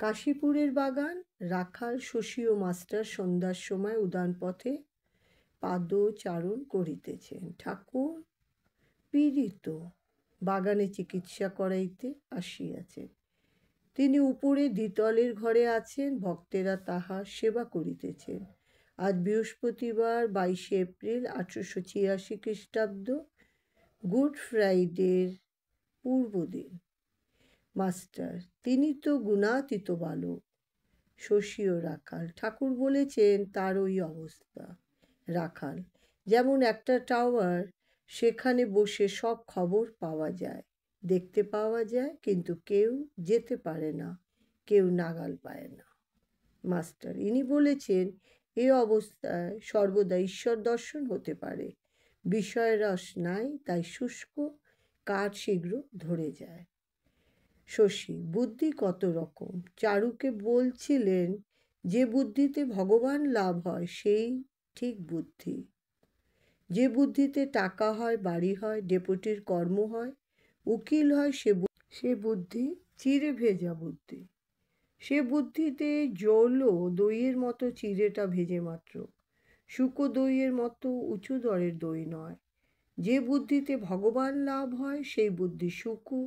কাশীপুরের বাগান। রাখাল, শশী ও মাস্টার সন্ধ্যার সময় উদ্যানপথে পাদচারণ করিতেছেন। ঠাকুর পীড়িত, বাগানে চিকিৎসা করাইতে আসিয়াছেন। তিনি উপরে দ্বিতলের ঘরে আছেন, ভক্তেরা তাহার সেবা করিতেছেন। আজ বৃহস্পতিবার 22 এপ্রিল 1886 খ্রিস্টাব্দ, গুড ফ্রাইডের পূর্বদিন। মাস্টার: তিনি তো গুণাতীত বালক। শশী ও রাখাল: ঠাকুর বলেছেন তার ওই অবস্থা। রাখাল: যেমন একটা টাওয়ার, সেখানে বসে সব খবর পাওয়া যায়, দেখতে পাওয়া যায়, কিন্তু কেউ যেতে পারে না, কেউ নাগাল পায় না। মাস্টার: ইনি বলেছেন এ অবস্থায় সর্বদা ঈশ্বর দর্শন হতে পারে। বিষয় রস নাই, তাই শুষ্ক কাঠ শীঘ্র ধরে যায়। শশী: বুদ্ধি কত রকম। চারুকে বলছিলেন যে বুদ্ধিতে ভগবান লাভ হয় সেই ঠিক বুদ্ধি। যে বুদ্ধিতে টাকা হয়, বাড়ি হয়, ডেপুটির কর্ম হয়, উকিল হয়, সে বুদ্ধি চিঁড়ে ভেজা বুদ্ধি। সে বুদ্ধিতে জলও দইয়ের মতো চিঁড়েটা ভেজে মাত্র, শুকো দইয়ের মতো উঁচু দরের দই নয়। যে বুদ্ধিতে ভগবান লাভ হয় সেই বুদ্ধি শুকো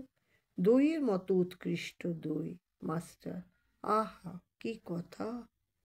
দইয়ের মতো উৎকৃষ্ট দই। মাস্টার: আহা, কি কথা!